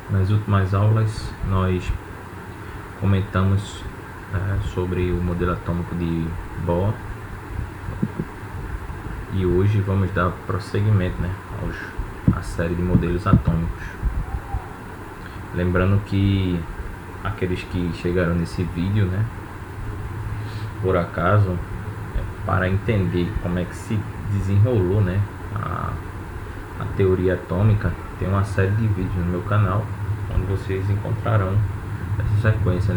Nas últimas aulas nós comentamos sobre o modelo atômico de Bohr e hoje vamos dar prosseguimento à série de modelos atômicos. Lembrando que aqueles que chegaram nesse vídeo, por acaso, para entender como é que se desenrolou a teoria atômica, tem uma série de vídeos no meu canal onde vocês encontrarão essa sequência,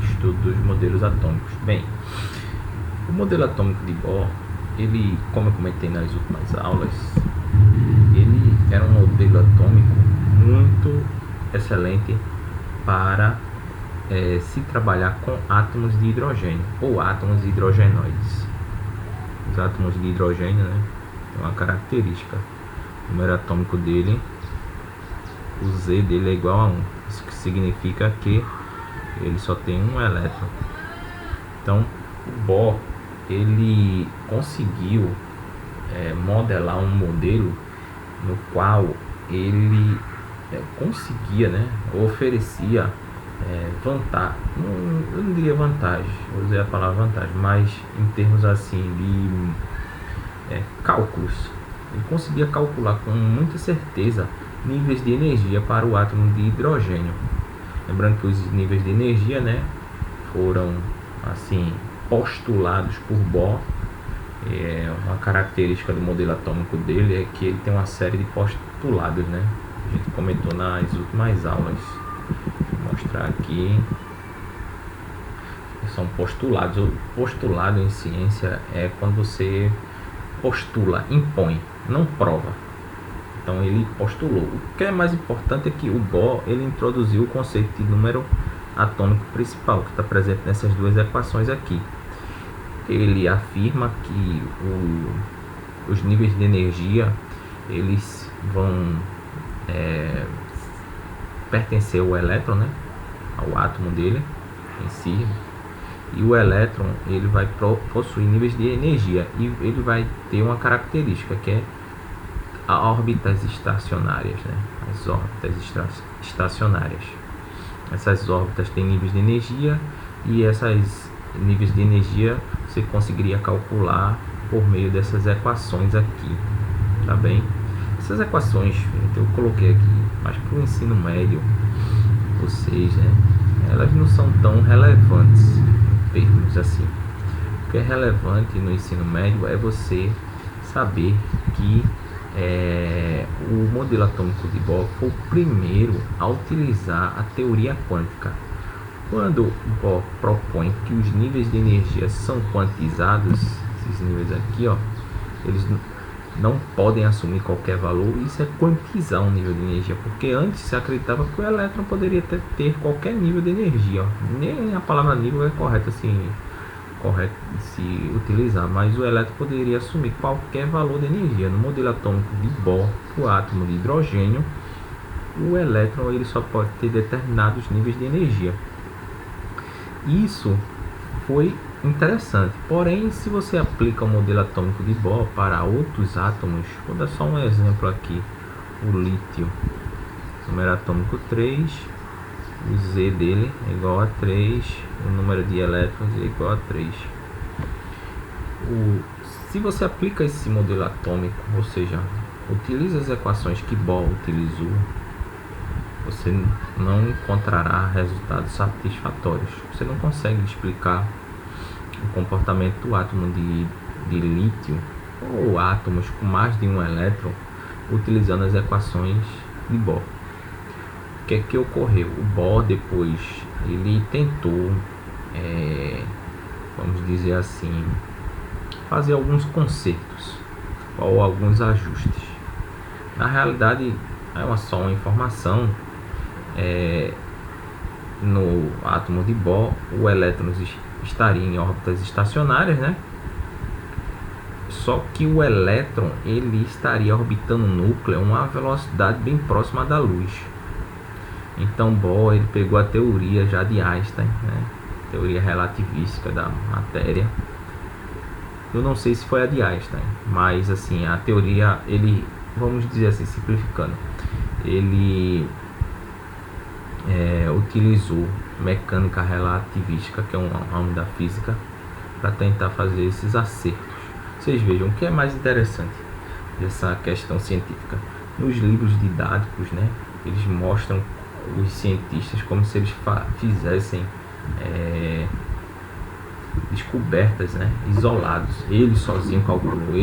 estudo dos modelos atômicos. Bem, o modelo atômico de Bohr, ele, como eu comentei nas últimas aulas, ele era um modelo atômico muito excelente para se trabalhar com átomos de hidrogênio ou átomos hidrogenoides. Os átomos de hidrogênio, tem uma característica: o número atômico dele, o Z dele é igual a 1. Isso que significa que ele só tem um elétron. Então, o Bohr, ele conseguiu modelar um modelo no qual ele conseguia, oferecia vantagem, eu não diria vantagem, vou usar a palavra vantagem, mas em termos assim de cálculos, ele conseguia calcular com muita certeza níveis de energia para o átomo de hidrogênio. Lembrando que os níveis de energia, foram assim postulados por Bohr. Uma característica do modelo atômico dele é que ele tem uma série de postulados, a gente comentou nas últimas aulas. Vou mostrar aqui. São postulados. O postulado em ciência é quando você postula, impõe, não prova. Então ele postulou. O que é mais importante é que o Bohr, ele introduziu o conceito de número atômico principal, que está presente nessas duas equações aqui. Ele afirma que os níveis de energia, eles vão pertencer ao elétron, ao átomo dele em si, e o elétron, ele vai possuir níveis de energia, e ele vai ter uma característica que é órbitas estacionárias, as órbitas estacionárias. Essas órbitas têm níveis de energia, e esses níveis de energia você conseguiria calcular por meio dessas equações aqui, tá bem? Essas equações eu coloquei aqui, mas para o ensino médio, vocês, elas não são tão relevantes em termos assim. O que é relevante no ensino médio é você saber que o modelo atômico de Bohr foi o primeiro a utilizar a teoria quântica. Quando Bohr propõe que os níveis de energia são quantizados, esses níveis aqui, eles não podem assumir qualquer valor. Isso é quantizar um nível de energia, porque antes se acreditava que o elétron poderia ter qualquer nível de energia. Nem a palavra nível é correta assim, correto de se utilizar, mas o elétron poderia assumir qualquer valor de energia. No modelo atômico de Bohr, o átomo de hidrogênio, o elétron ele só pode ter determinados níveis de energia. Isso foi interessante, porém, se você aplica o modelo atômico de Bohr para outros átomos, vou dar só um exemplo aqui: o lítio, número atômico 3, o Z dele é igual a 3, o número de elétrons é igual a 3. Se você aplica esse modelo atômico, ou seja, utiliza as equações que Bohr utilizou, você não encontrará resultados satisfatórios. Você não consegue explicar o comportamento do átomo de lítio ou átomos com mais de um elétron utilizando as equações de Bohr. O que é que ocorreu? O Bohr depois ele tentou, vamos dizer assim, fazer alguns consertos ou alguns ajustes. Na realidade é só uma informação. No átomo de Bohr, o elétron estaria em órbitas estacionárias, só que o elétron ele estaria orbitando o núcleo a uma velocidade bem próxima da luz. Então Bohr ele pegou a teoria já de Einstein, teoria relativística da matéria. Eu não sei se foi a de Einstein, mas assim, a teoria, ele, vamos dizer assim, simplificando, ele utilizou mecânica relativística, que é um ramo da física, para tentar fazer esses acertos. Vocês vejam o que é mais interessante dessa questão científica. Nos livros didáticos, né, eles mostram os cientistas como se eles fizessem descobertas, né, isolados. Ele sozinho calculou,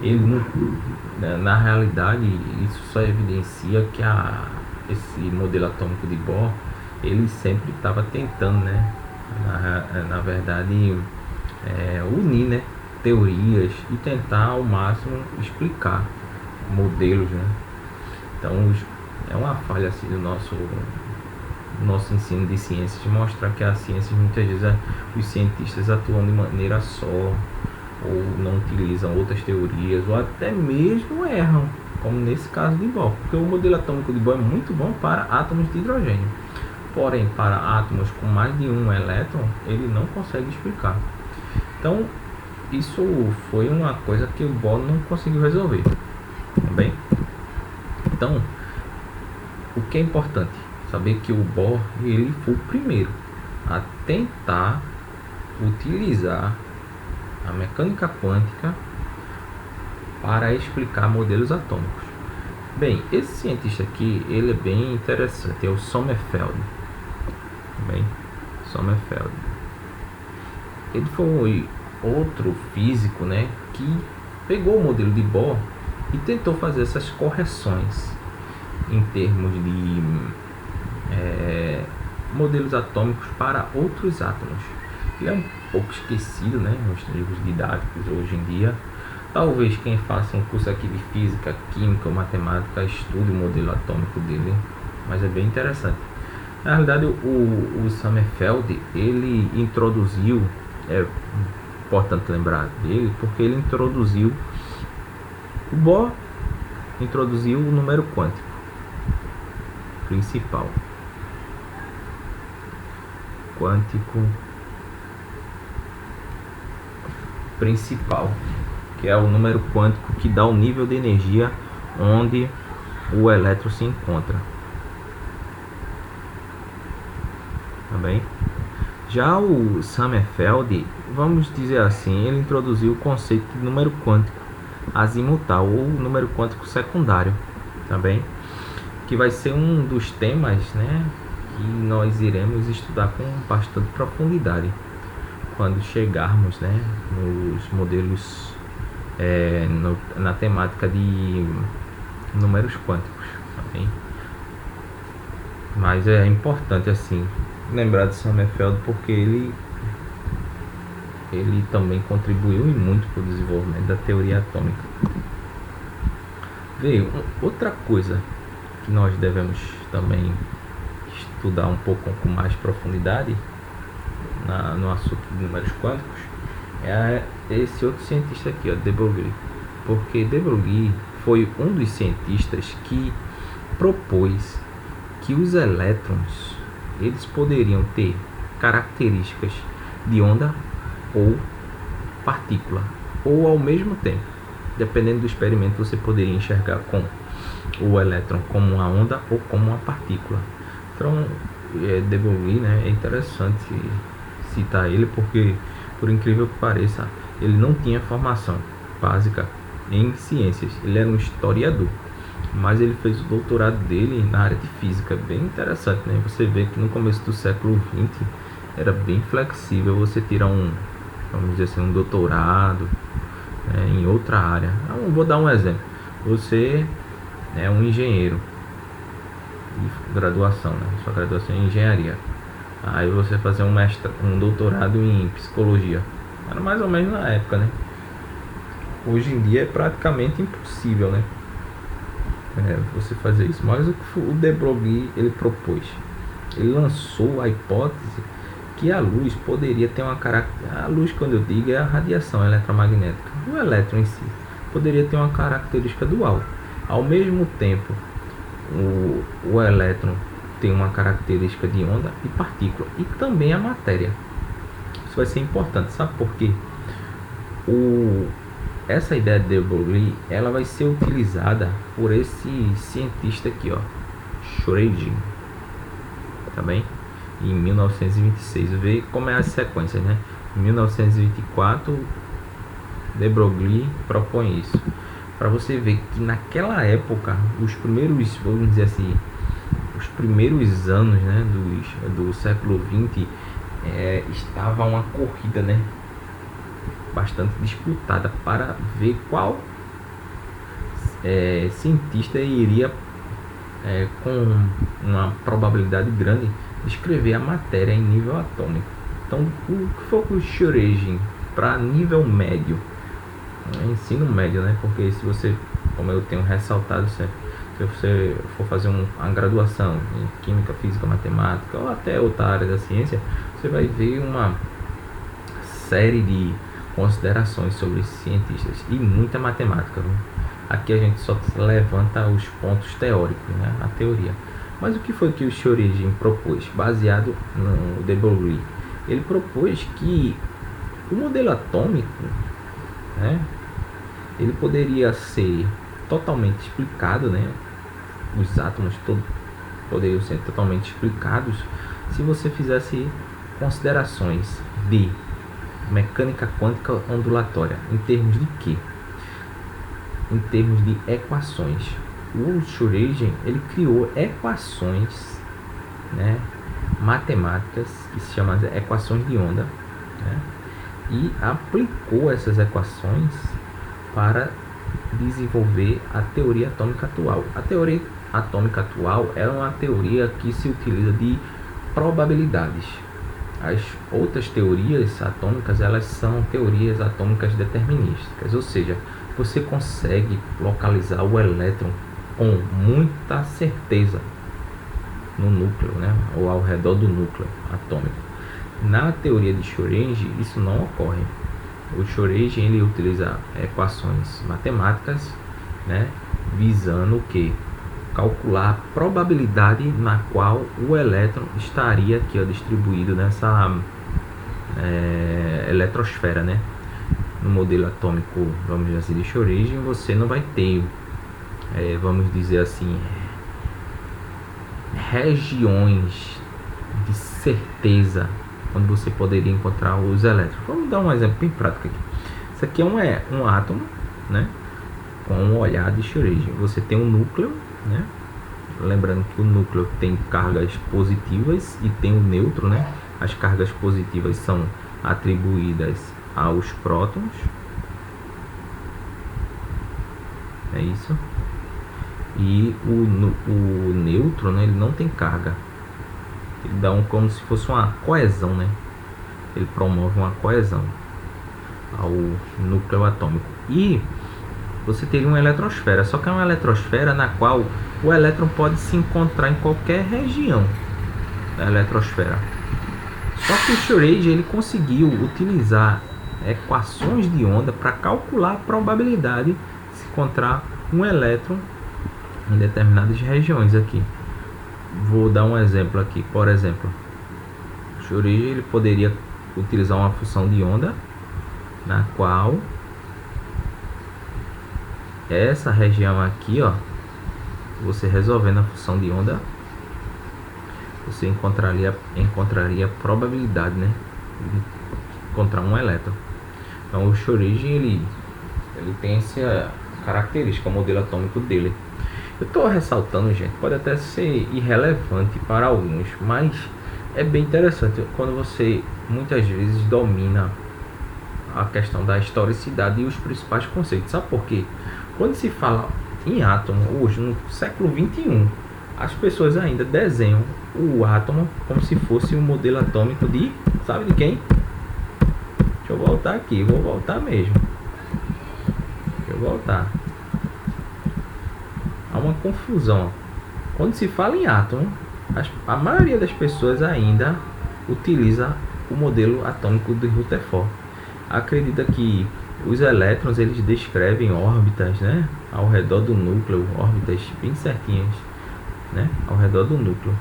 ele não, na realidade isso só evidencia que esse modelo atômico de Bohr, ele sempre estava tentando, né, na verdade, unir, né, teorias e tentar ao máximo explicar modelos, né. Então é uma falha assim do nosso ensino de ciências, mostrar que a ciência muitas vezes os cientistas atuam de maneira só, ou não utilizam outras teorias, ou até mesmo erram, como nesse caso de Bohr, porque o modelo atômico de Bohr é muito bom para átomos de hidrogênio, porém para átomos com mais de um elétron ele não consegue explicar. Então isso foi uma coisa que o Bohr não conseguiu resolver, tá bem? Então o que é importante saber que o Bohr ele foi o primeiro a tentar utilizar a mecânica quântica para explicar modelos atômicos. Bem, esse cientista aqui, ele é bem interessante, é o Sommerfeld. Bem, Sommerfeld. Ele foi outro físico, né, que pegou o modelo de Bohr e tentou fazer essas correções em termos de modelos atômicos para outros átomos. Ele é um pouco esquecido, né, nos livros didáticos hoje em dia. Talvez quem faça um curso aqui de física, química ou matemática estude o modelo atômico dele, mas é bem interessante. Na realidade, o Sommerfeld, ele introduziu, é importante lembrar dele, porque ele introduziu, o Bohr introduziu o número quântico principal. Quântico principal, que é o número quântico que dá o nível de energia onde o elétron se encontra. Tá bem? Já o Sommerfeld, vamos dizer assim, ele introduziu o conceito de número quântico azimutal ou número quântico secundário, tá bem? Que vai ser um dos temas, né, que nós iremos estudar com bastante profundidade quando chegarmos, né, nos modelos na temática de números quânticos, tá bem? Mas é importante assim lembrar de Sommerfeld, porque ele também contribuiu muito para o desenvolvimento da teoria atômica. Veio outra coisa que nós devemos também estudar um pouco com mais profundidade no assunto de números quânticos é esse outro cientista aqui, ó, de Broglie, porque de Broglie foi um dos cientistas que propôs que os elétrons eles poderiam ter características de onda ou partícula, ou ao mesmo tempo, dependendo do experimento você poderia enxergar com o elétron como uma onda ou como uma partícula. Então de Broglie, né, é interessante citar ele, porque por incrível que pareça ele não tinha formação básica em ciências, ele era um historiador, mas ele fez o doutorado dele na área de física. Bem interessante, né? Você vê que no começo do século XX era bem flexível você tirar vamos dizer assim, um doutorado em outra área. Então, vou dar um exemplo. Você é um engenheiro de graduação, né? Sua graduação é em engenharia. Aí você fazer um doutorado em psicologia. Era mais ou menos na época, né? Hoje em dia é praticamente impossível, né? Você fazer isso. Mas o que o de Broglie ele propôs? Ele lançou a hipótese que a luz poderia ter uma característica. A luz, quando eu digo, é a radiação eletromagnética. O elétron em si poderia ter uma característica dual. Ao mesmo tempo, o elétron tem uma característica de onda e partícula, e também a matéria. Isso vai ser importante, sabe por quê? Essa ideia de de Broglie, ela vai ser utilizada por esse cientista aqui, ó, Schrödinger. tá bem? Em 1926, vê como é a sequência, né? Em 1924, de Broglie propõe isso, para você ver que naquela época, os primeiros, vamos dizer assim, os primeiros anos, né, do século XX, estava uma corrida, né, bastante disputada para ver qual cientista iria com uma probabilidade grande descrever a matéria em nível atômico. Então, o que foi o Schrödinger para nível médio, ensino médio, né? Porque se você, como eu tenho ressaltado sempre, se você for fazer uma graduação em química, física, matemática ou até outra área da ciência, você vai ver uma série de considerações sobre cientistas e muita matemática, viu? Aqui a gente só levanta os pontos teóricos, né? A teoria. Mas o que foi que o Schrödinger propôs, baseado no de Broglie? Ele propôs que o modelo atômico, né, ele poderia ser totalmente explicado, né? Os átomos todos poderiam ser totalmente explicados se você fizesse considerações de mecânica quântica ondulatória. Em termos de quê? Em termos de equações. O Schrödinger, ele criou equações, né, matemáticas que se chamam equações de onda, né, e aplicou essas equações para desenvolver a teoria atômica atual. A teoria atômica atual é uma teoria que se utiliza de probabilidades. As outras teorias atômicas, elas são teorias atômicas determinísticas, ou seja, você consegue localizar o elétron com muita certeza no núcleo, né, ou ao redor do núcleo atômico. Na teoria de Schrödinger, isso não ocorre. O Schrödinger, ele utiliza equações matemáticas, né, visando o que? Calcular a probabilidade na qual o elétron estaria aqui, ó, distribuído nessa eletrosfera, né? No modelo atômico, vamos dizer assim, de Schrödinger, você não vai ter, vamos dizer assim, regiões de certeza onde você poderia encontrar os elétrons. Vamos dar um exemplo bem prático aqui. Isso aqui é um átomo, né, com um olhar de Schrödinger. Você tem um núcleo, né? Lembrando que o núcleo tem cargas positivas e tem o nêutron, né? As cargas positivas são atribuídas aos prótons. É isso. E o nêutron, né, ele não tem carga. Ele dá como se fosse uma coesão, né? Ele promove uma coesão ao núcleo atômico. E você teria uma eletrosfera, só que é uma eletrosfera na qual o elétron pode se encontrar em qualquer região da eletrosfera. Só que o Schrödinger, ele conseguiu utilizar equações de onda para calcular a probabilidade de se encontrar um elétron em determinadas regiões aqui. Vou dar um exemplo aqui. Por exemplo, o Schrödinger, ele poderia utilizar uma função de onda na qual essa região aqui, ó, você resolvendo a função de onda, você encontraria probabilidade, né, de encontrar um elétron. Então o Schrödinger, ele tem essa característica, o modelo atômico dele. Eu estou ressaltando, gente, pode até ser irrelevante para alguns, mas é bem interessante quando você muitas vezes domina a questão da historicidade e os principais conceitos. Sabe por quê? Quando se fala em átomo, hoje, no século XXI, as pessoas ainda desenham o átomo como se fosse um modelo atômico de... Sabe de quem? Deixa eu voltar aqui, vou voltar mesmo. Deixa eu voltar. Há uma confusão. Quando se fala em átomo, a maioria das pessoas ainda utiliza o modelo atômico de Rutherford. Acredita que os elétrons, eles descrevem órbitas, né, ao redor do núcleo, órbitas bem certinhas, né, ao redor do núcleo.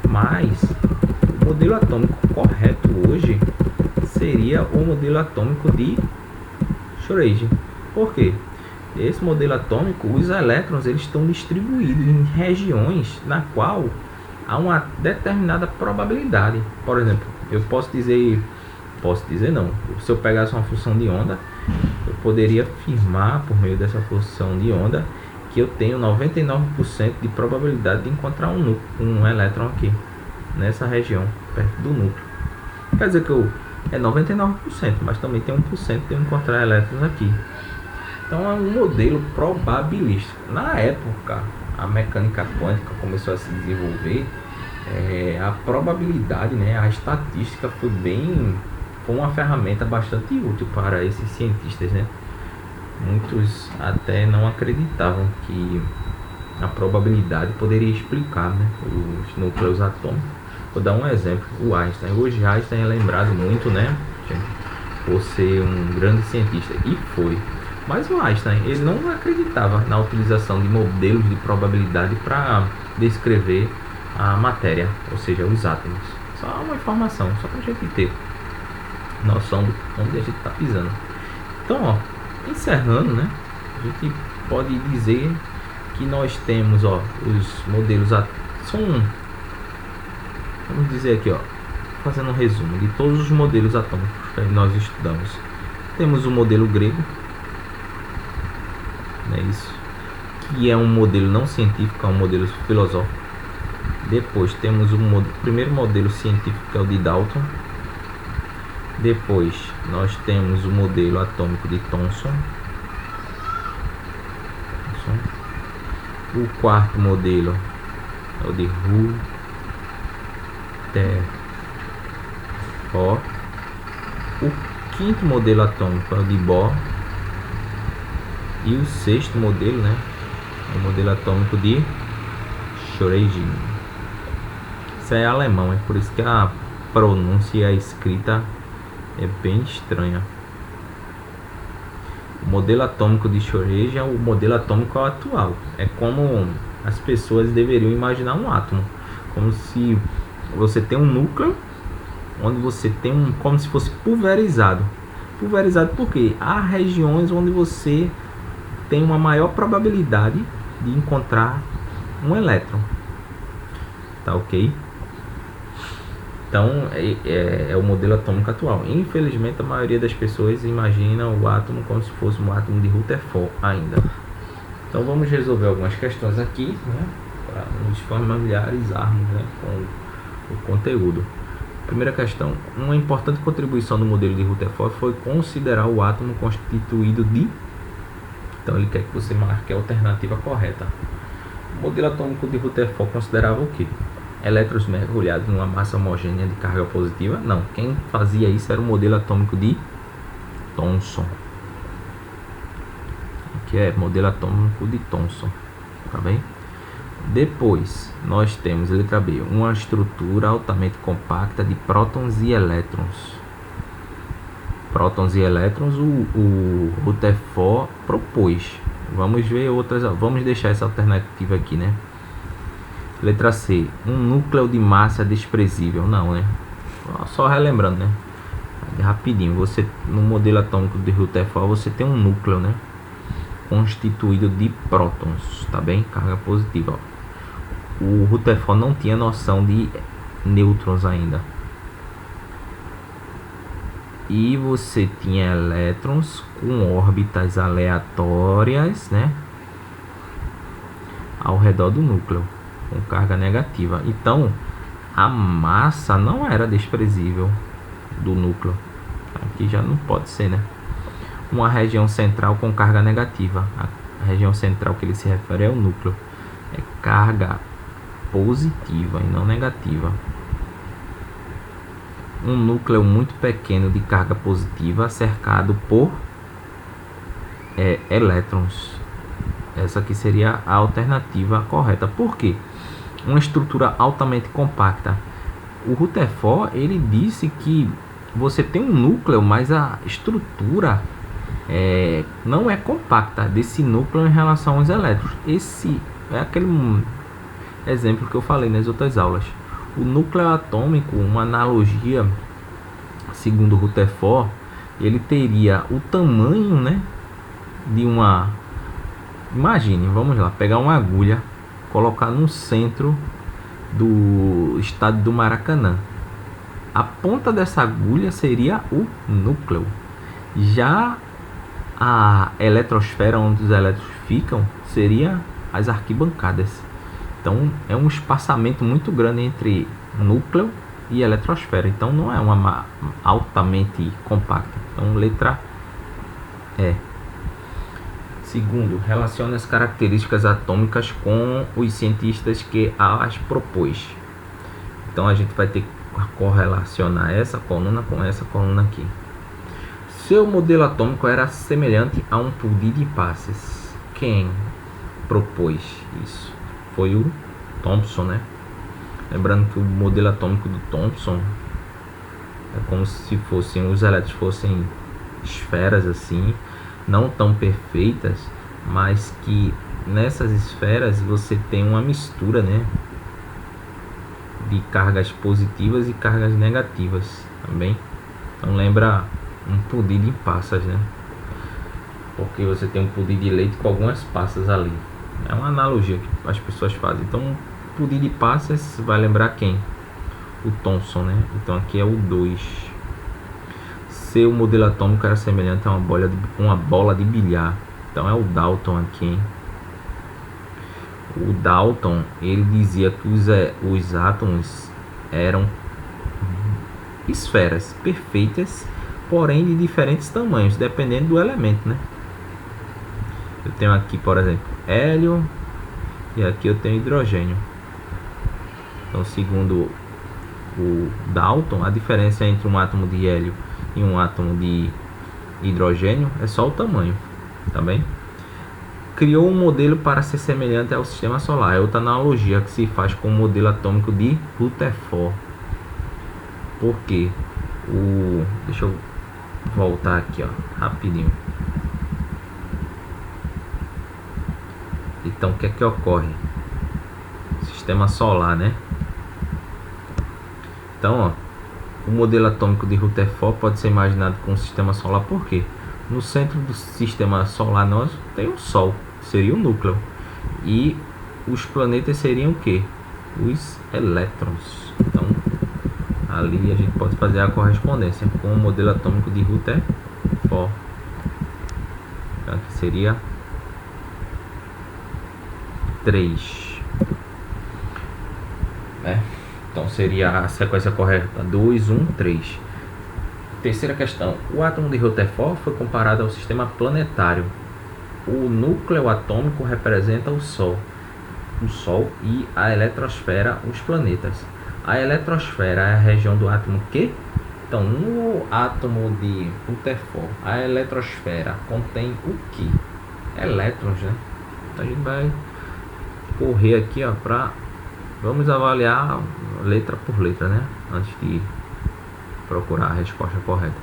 Mas o modelo atômico correto hoje seria o modelo atômico de Schrödinger. Por quê? Esse modelo atômico, os elétrons, eles estão distribuídos em regiões na qual a uma determinada probabilidade. Por exemplo, eu posso dizer não, se eu pegasse uma função de onda, eu poderia afirmar por meio dessa função de onda que eu tenho 99% de probabilidade de encontrar um elétron aqui, nessa região, perto do núcleo. Quer dizer que é 99%, mas também tem 1% de eu encontrar elétrons aqui. Então é um modelo probabilístico. Na época, a mecânica quântica começou a se desenvolver, a probabilidade, né, a estatística foi uma ferramenta bastante útil para esses cientistas, né? Muitos até não acreditavam que a probabilidade poderia explicar, né, os núcleos atômicos. Vou dar um exemplo, o Einstein. Hoje Einstein é lembrado muito, né, por ser um grande cientista, e foi. Mas o Einstein, ele não acreditava na utilização de modelos de probabilidade para descrever a matéria, ou seja, os átomos. Só uma informação, só para a gente ter noção de onde a gente está pisando. Então, ó, encerrando, né, a gente pode dizer que nós temos, ó, os modelos vamos dizer aqui, ó, fazendo um resumo de todos os modelos atômicos que nós estudamos. Temos o modelo grego, né, isso, que é um modelo não científico, é um modelo filosófico. Depois temos o primeiro modelo científico, que é o de Dalton. Depois nós temos o modelo atômico de Thomson. O quarto modelo é o de Rutherford. O quinto modelo atômico é o de Bohr. E o sexto modelo, né, é o modelo atômico de Schrödinger. Isso é alemão, é por isso que a pronúncia e a escrita é bem estranha. O modelo atômico de Schrödinger é o modelo atômico atual. É como as pessoas deveriam imaginar um átomo, como se você tem um núcleo onde você tem como se fosse pulverizado. Pulverizado porque há regiões onde você tem uma maior probabilidade de encontrar um elétron. Tá ok? Então é o modelo atômico atual. Infelizmente a maioria das pessoas imagina o átomo como se fosse um átomo de Rutherford ainda. Então vamos resolver algumas questões aqui, né, para nos familiarizarmos, né, com o conteúdo. Primeira questão: uma importante contribuição do modelo de Rutherford foi considerar o átomo constituído de... Então ele quer que você marque a alternativa correta. O modelo atômico de Rutherford considerava o quê? Elétrons mergulhados numa massa homogênea de carga positiva? Não, quem fazia isso era o modelo atômico de Thomson. Que é modelo atômico de Thomson, tá bem? Depois nós temos, letra B, uma estrutura altamente compacta de prótons e elétrons. Prótons e elétrons o Rutherford propôs. Vamos ver outras, vamos deixar essa alternativa aqui, né? Letra C, um núcleo de massa desprezível. Não, né? Só relembrando, né? Rapidinho, você no modelo atômico de Rutherford você tem um núcleo, né, constituído de prótons, tá bem? Carga positiva. O Rutherford não tinha noção de nêutrons ainda. E você tinha elétrons com órbitas aleatórias, né, ao redor do núcleo, com carga negativa. Então a massa não era desprezível do núcleo. Aqui já não pode ser, né? Uma região central com carga negativa. A região central que ele se refere é o núcleo. É carga positiva e não negativa. Um núcleo muito pequeno de carga positiva cercado por elétrons. Essa aqui seria a alternativa correta. Por quê? Uma estrutura altamente compacta. O Rutherford, ele disse que você tem um núcleo, mas a estrutura não é compacta desse núcleo em relação aos elétrons. Esse é aquele exemplo que eu falei nas outras aulas. O núcleo atômico, uma analogia, segundo Rutherford, ele teria o tamanho, né, de uma... Imagine, vamos lá, pegar uma agulha, colocar no centro do estádio do Maracanã. A ponta dessa agulha seria o núcleo. Já a eletrosfera, onde os elétrons ficam, seria as arquibancadas. Então é um espaçamento muito grande entre núcleo e eletrosfera. Então não é uma altamente compacta. Então letra E. Segundo, relacione as características atômicas com os cientistas que as propôs. Então a gente vai ter que correlacionar essa coluna com essa coluna aqui. Seu modelo atômico era semelhante a um pudim de passas. Quem propôs isso? Foi o Thomson, né? Lembrando que o modelo atômico do Thomson é como se fossem os elétrons fossem esferas assim, não tão perfeitas, mas que nessas esferas você tem uma mistura, né, de cargas positivas e cargas negativas também. Então lembra um pudim de passas, né? Porque você tem um pudim de leite com algumas passas ali. É uma analogia que as pessoas fazem. Então um pudim de passas vai lembrar quem? O Thomson, né? Então aqui é o 2. Seu modelo atômico era semelhante a uma bola de bilhar. Então é o Dalton aqui, hein? O Dalton, ele dizia que os átomos eram esferas perfeitas, porém de diferentes tamanhos, dependendo do elemento, né? Eu tenho aqui, por exemplo, hélio, e aqui eu tenho hidrogênio. Então, segundo o Dalton, a diferença entre um átomo de hélio e um átomo de hidrogênio é só o tamanho, tá bem? Criou um modelo para ser semelhante ao sistema solar. É outra analogia que se faz com o modelo atômico de Rutherford. Por quê? Deixa eu voltar aqui, ó, rapidinho. Então, o que é que ocorre? Sistema solar, né? Então, ó, o modelo atômico de Rutherford pode ser imaginado com o sistema solar. Por quê? No centro do sistema solar nosso tem o Sol, seria o núcleo. E os planetas seriam o quê? Os elétrons. Então, ali a gente pode fazer a correspondência com o modelo atômico de Rutherford. Então, aqui seria 3. Então seria a sequência correta 2, 1, 3. Terceira questão. O átomo de Rutherford foi comparado ao sistema planetário. O núcleo atômico representa o Sol e a eletrosfera, os planetas. A eletrosfera é a região do átomo que? Então, no átomo de Rutherford, a eletrosfera contém o que? Elétrons, né? Então, a gente vai correr aqui, ó, vamos avaliar letra por letra, né? Antes de procurar a resposta correta.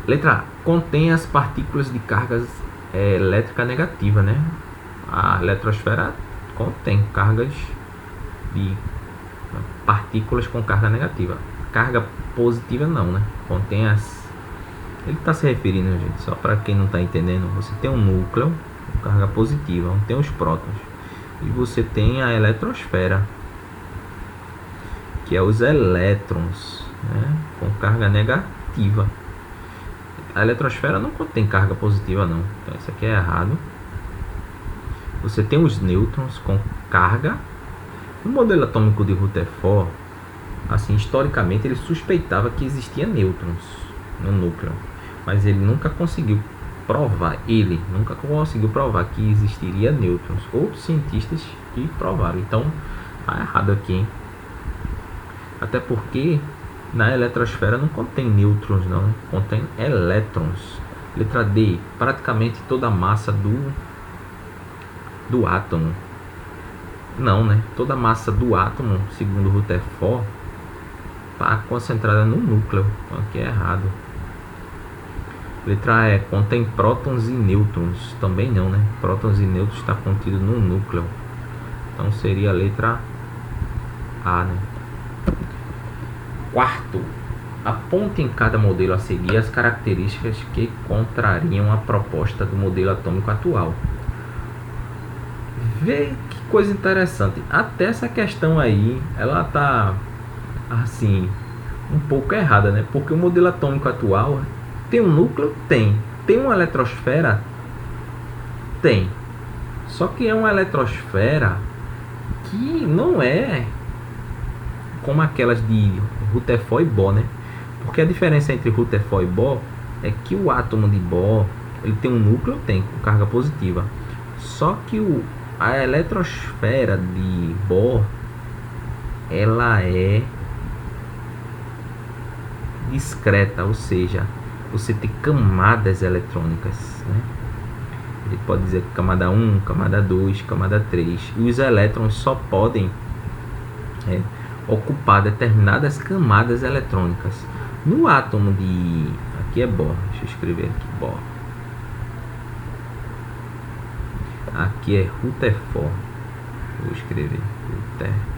Letra A. Contém as partículas de cargas elétrica negativa, né? A eletrosfera contém cargas de partículas com carga negativa. Carga positiva não, né? Contém ele está se referindo, gente, só para quem não está entendendo. Você tem um núcleo com carga positiva, onde tem os prótons, e você tem a eletrosfera, que é os elétrons, né, com carga negativa. A eletrosfera não contém carga positiva, não. Então isso aqui é errado. Você tem os nêutrons com carga. No modelo atômico de Rutherford, assim, historicamente ele suspeitava que existia nêutrons no núcleo, mas ele nunca conseguiu provar. Que existiria nêutrons. Outros cientistas que provaram. Então tá errado aqui, hein? Até porque na eletrosfera não contém nêutrons, não, contém elétrons. Letra D. Praticamente toda a massa do átomo. Não, né? Toda a massa do átomo, segundo Rutherford, está concentrada no núcleo. Então aqui é errado. Letra E. Contém prótons e nêutrons. Também não, né? Prótons e nêutrons está contido no núcleo. Então seria a letra A, né? Quarto, aponte em cada modelo a seguir as características que contrariam a proposta do modelo atômico atual. Vê que coisa interessante. Até essa questão aí, ela tá assim um pouco errada, né? Porque o modelo atômico atual tem um núcleo, tem uma eletrosfera, tem. Só que é uma eletrosfera que não é como aquelas de Rutherford e Bohr, né? Porque a diferença entre Rutherford e Bohr é que o átomo de Bohr ele tem um núcleo, tem com carga positiva. Só que a eletrosfera de Bohr ela é discreta, ou seja, você tem camadas eletrônicas, né? A gente pode dizer camada 1, camada 2, camada 3. E os elétrons só podem ocupar determinadas camadas eletrônicas. No átomo de... Aqui é Bohr, deixa eu escrever aqui, Bohr. Aqui é Rutherford. Vou escrever Rutherford.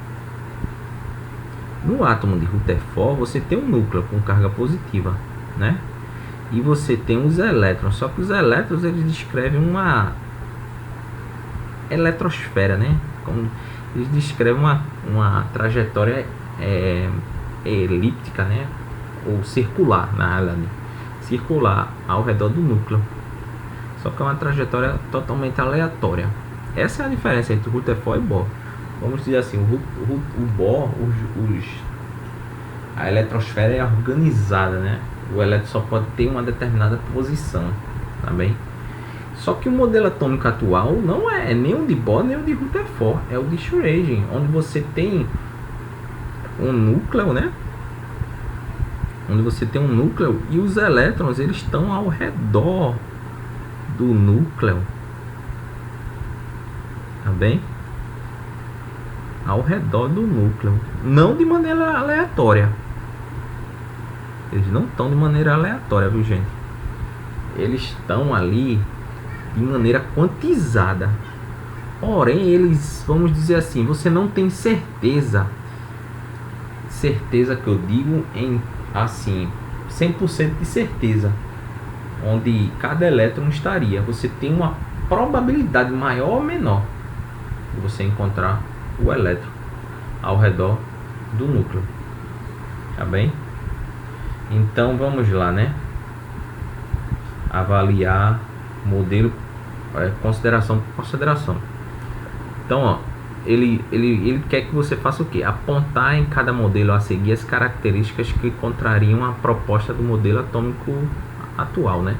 No átomo de Rutherford você tem um núcleo com carga positiva, né? E você tem os elétrons, só que os elétrons eles descrevem uma eletrosfera, né? Como eles descrevem uma trajetória elíptica, né? Ou circular, na realidade, circular ao redor do núcleo. Só que é uma trajetória totalmente aleatória. Essa é a diferença entre Rutherford e Bohr. Vamos dizer assim, o Bohr, a eletrosfera é organizada, né? O elétron só pode ter uma determinada posição, tá bem? Só que o modelo atômico atual não é nem o de Bohr nem o de Rutherford, é o de Schrödinger, onde você tem um núcleo, né? Onde você tem um núcleo e os elétrons eles estão ao redor do núcleo, tá bem? Ao redor do núcleo, não de maneira aleatória. Eles não estão de maneira aleatória, viu, gente? Eles estão ali de maneira quantizada. Porém, eles, vamos dizer assim, você não tem certeza que eu digo em assim 100% de certeza onde cada elétron estaria. Você tem uma probabilidade maior ou menor de você encontrar o elétron ao redor do núcleo, tá bem? Então vamos lá, né? Avaliar modelo, consideração por consideração. Então, ó, ele quer que você faça o quê? Apontar em cada modelo a seguir as características que contrariam a proposta do modelo atômico atual, né?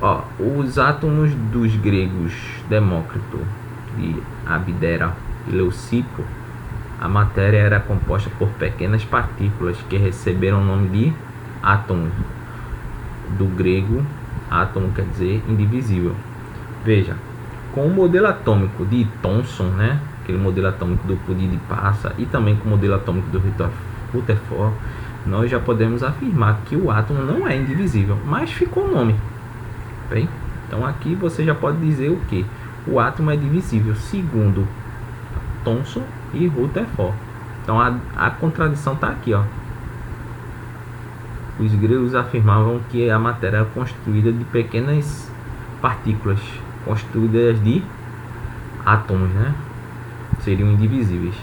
Ó, os átomos dos gregos Demócrito e Abdera e Leucipo, a matéria era composta por pequenas partículas que receberam o nome de átomos. Do grego, átomo quer dizer indivisível. Veja, com o modelo atômico de Thomson, né? Aquele modelo atômico do pudim de passa, e também com o modelo atômico do Rutherford, nós já podemos afirmar que o átomo não é indivisível, mas ficou o nome. Bem? Então aqui você já pode dizer o que? O átomo é divisível, segundo Thomson e Rutherford. Então a contradição está aqui, ó. Os gregos afirmavam que a matéria era construída de pequenas partículas, construídas de átomos, né? Seriam indivisíveis.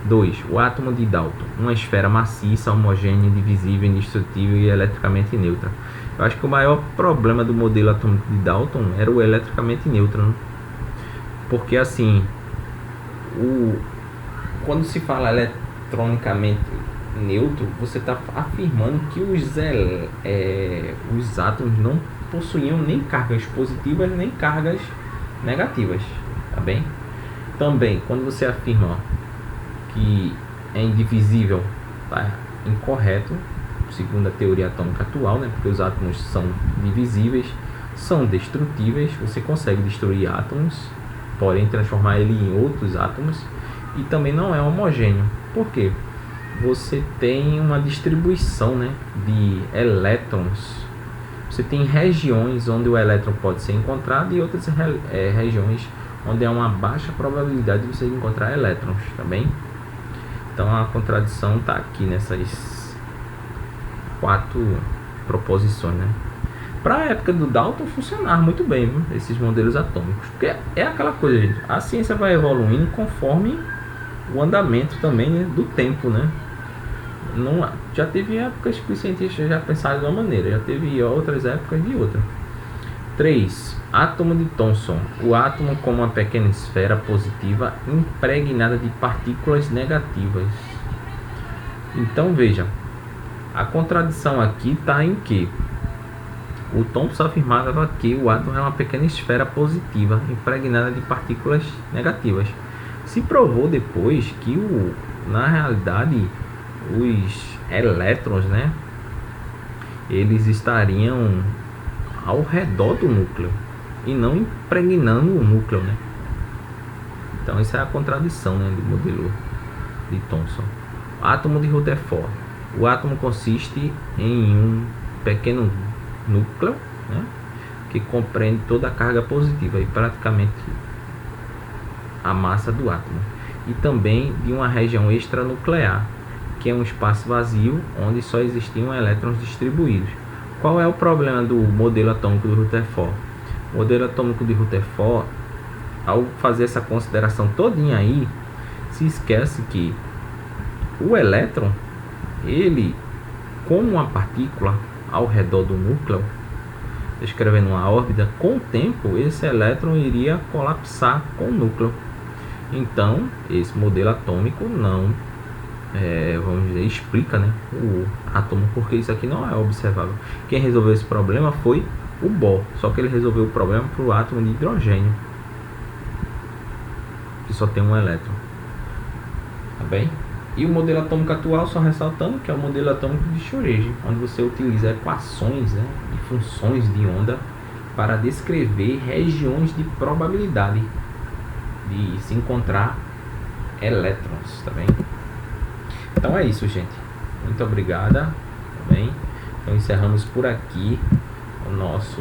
2. O átomo de Dalton, uma esfera maciça, homogênea, indivisível, indestrutível e eletricamente neutra. Eu acho que o maior problema do modelo atômico de Dalton era o eletricamente neutro, né? Porque assim, quando se fala eletronicamente neutro, você está afirmando que os átomos não possuíam nem cargas positivas nem cargas negativas, tá bem? Também, quando você afirma que é indivisível, tá incorreto, segundo a teoria atômica atual, né? Porque os átomos são divisíveis, são destrutíveis, você consegue destruir átomos, porém transformar ele em outros átomos, e também não é homogêneo. Por quê? Você tem uma distribuição, né, de elétrons. Você tem regiões onde o elétron pode ser encontrado e outras regiões onde há uma baixa probabilidade de você encontrar elétrons, tá bem? Então a contradição está aqui nessas 4 proposições, né? Para a época do Dalton funcionar muito bem, viu? Esses modelos atômicos, porque é aquela coisa, gente, a ciência vai evoluindo conforme o andamento também, né, do tempo, né? Não, já teve épocas que os cientistas já pensaram de uma maneira, já teve outras épocas de outra. 3. Átomo de Thomson. O átomo como uma pequena esfera positiva impregnada de partículas negativas. Então veja, a contradição aqui está em que o Thomson afirmava que o átomo é uma pequena esfera positiva impregnada de partículas negativas. Se provou depois que na realidade os elétrons, né, eles estariam ao redor do núcleo e não impregnando o núcleo, né? Então essa é a contradição, né, do modelo de Thomson. Átomo de Rutherford. O átomo consiste em um pequeno núcleo, né, que compreende toda a carga positiva e praticamente a massa do átomo, e também de uma região extranuclear, que é um espaço vazio onde só existiam elétrons distribuídos. Qual é o problema do modelo atômico de Rutherford? O modelo atômico de Rutherford, ao fazer essa consideração todinha aí, se esquece que o elétron, ele, como uma partícula ao redor do núcleo, descrevendo uma órbita, com o tempo esse elétron iria colapsar com o núcleo. Então esse modelo atômico não vamos dizer, explica, né, o átomo, porque isso aqui não é observável. Quem resolveu esse problema foi o Bohr, só que ele resolveu o problema para o átomo de hidrogênio, que só tem um elétron, tá bem? E o modelo atômico atual, só ressaltando, que é o modelo atômico de Schrödinger, onde você utiliza equações, né, e funções de onda para descrever regiões de probabilidade de se encontrar elétrons, tá bem? Então é isso, gente. Muito obrigada, tá bem? Então encerramos por aqui o nosso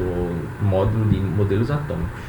módulo de modelos atômicos.